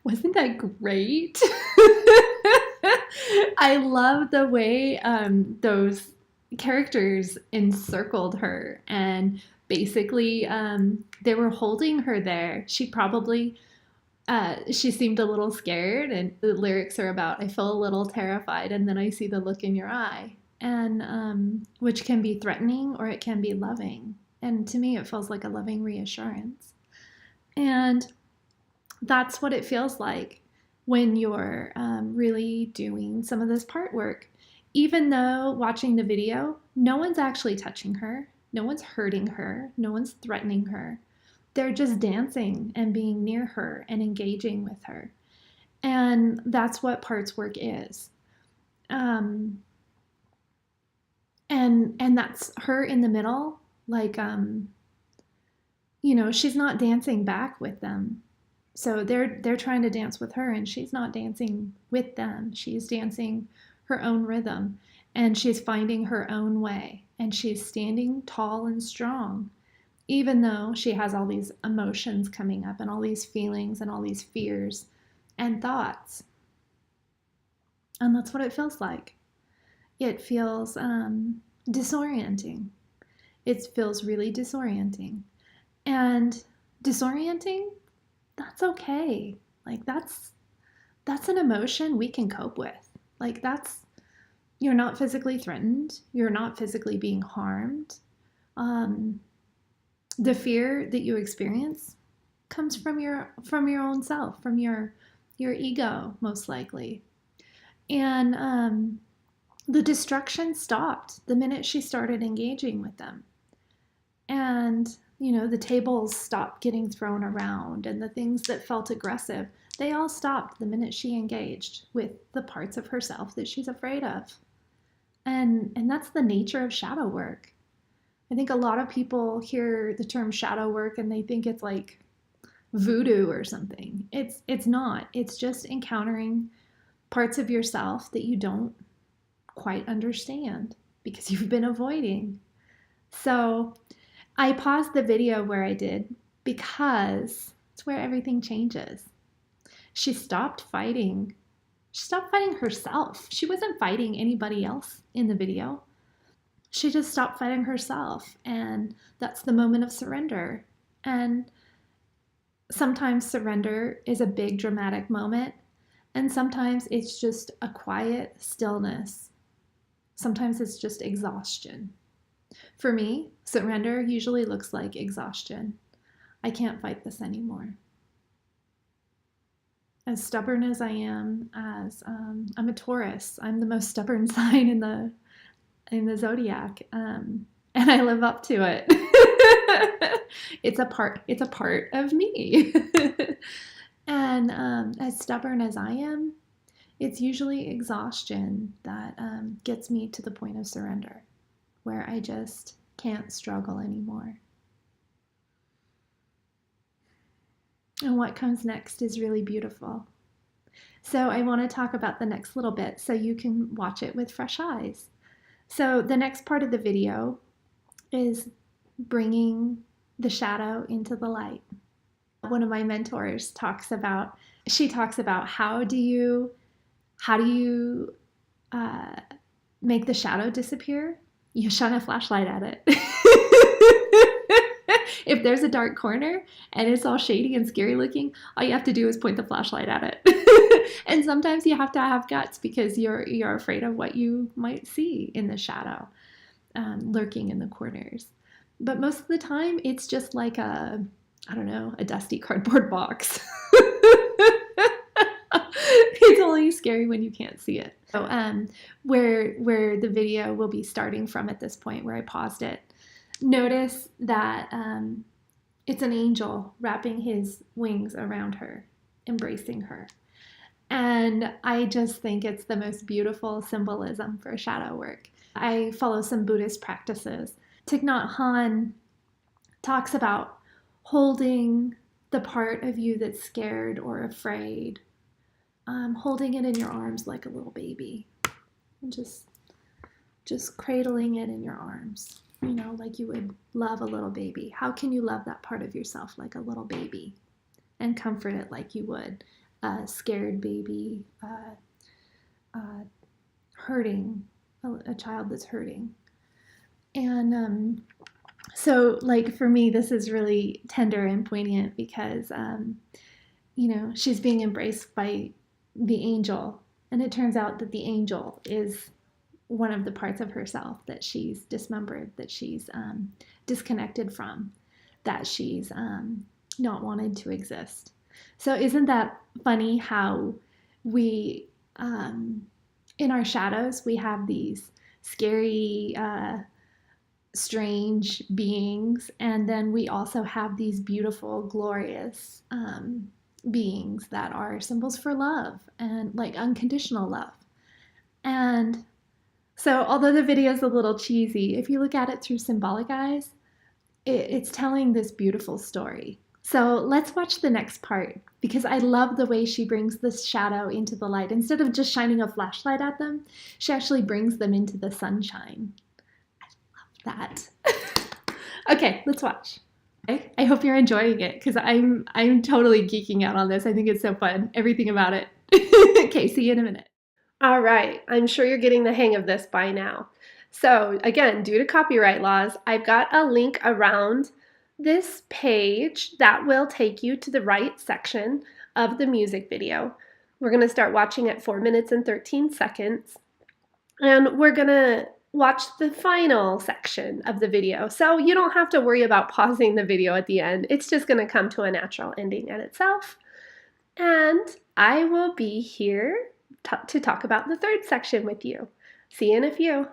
Wasn't that great? I love the way those characters encircled her and basically they were holding her there. She seemed a little scared, and the lyrics are about, I feel a little terrified, and then I see the look in your eye, and which can be threatening or it can be loving. And to me, it feels like a loving reassurance. And that's what it feels like when you're really doing some of this part work. Even though watching the video, no one's actually touching her, no one's hurting her, no one's threatening her. They're just dancing and being near her and engaging with her. And that's what parts work is. And that's her in the middle, like she's not dancing back with them. So they're trying to dance with her, and she's not dancing with them. She's dancing her own rhythm, and she's finding her own way, and she's standing tall and strong, even though she has all these emotions coming up and all these feelings and all these fears and thoughts. And that's what it feels like. It feels disorienting. It feels really disorienting. And disorienting, that's okay. Like that's an emotion we can cope with. Like you're not physically threatened. You're not physically being harmed. The fear that you experience comes from your own self, from your ego, most likely. And the destruction stopped the minute she started engaging with them. And the tables stopped getting thrown around, and the things that felt aggressive, they all stopped the minute she engaged with the parts of herself that she's afraid of. And that's the nature of shadow work. I think a lot of people hear the term shadow work and they think it's like voodoo or something. It's not. It's just encountering parts of yourself that you don't quite understand because you've been avoiding. So I paused the video where I did because it's where everything changes. She stopped fighting. She stopped fighting herself. She wasn't fighting anybody else in the video. She just stopped fighting herself, and that's the moment of surrender. And sometimes surrender is a big dramatic moment, and sometimes it's just a quiet stillness. Sometimes it's just exhaustion. For me, surrender usually looks like exhaustion. I can't fight this anymore. As stubborn as I am, I'm a Taurus. I'm the most stubborn sign in the zodiac, and I live up to it. It's a part of me. And as stubborn as I am, it's usually exhaustion that gets me to the point of surrender, where I just can't struggle anymore. And what comes next is really beautiful. So I want to talk about the next little bit so you can watch it with fresh eyes. So the next part of the video is bringing the shadow into the light. One of my mentors talks about how do you make the shadow disappear? You shine a flashlight at it. If there's a dark corner and it's all shady and scary looking, all you have to do is point the flashlight at it. And sometimes you have to have guts because you're afraid of what you might see in the shadow, lurking in the corners. But most of the time, it's just like a dusty cardboard box. It's only scary when you can't see it. So, where the video will be starting from at this point, where I paused it, notice that it's an angel wrapping his wings around her, embracing her. And I just think it's the most beautiful symbolism for shadow work. I follow some Buddhist practices. Thich Nhat Hanh talks about holding the part of you that's scared or afraid, holding it in your arms like a little baby, and just cradling it in your arms, like you would love a little baby. How can you love that part of yourself like a little baby and comfort it like you would scared baby, hurting, a child that's hurting. And so, like, for me, this is really tender and poignant because, she's being embraced by the angel. And it turns out that the angel is one of the parts of herself that she's dismembered, that she's disconnected from, that she's not wanted to exist. So, isn't that funny how we, in our shadows, we have these scary, strange beings, and then we also have these beautiful, glorious beings that are symbols for love and like unconditional love. And so, although the video is a little cheesy, if you look at it through symbolic eyes, it's telling this beautiful story. So let's watch the next part because I love the way she brings this shadow into the light. Instead of just shining a flashlight at them, she actually brings them into the sunshine. I love that. Okay, let's watch. I hope you're enjoying it because I'm totally geeking out on this. I think it's so fun, everything about it. Okay, see you in a minute. All right, I'm sure you're getting the hang of this by now. So again, due to copyright laws, I've got a link around this page that will take you to the right section of the music video. We're going to start watching at 4 minutes and 13 seconds, and we're going to watch the final section of the video. So you don't have to worry about pausing the video at the end. It's just going to come to a natural ending in itself. And I will be here to talk about the third section with you. See you in a few.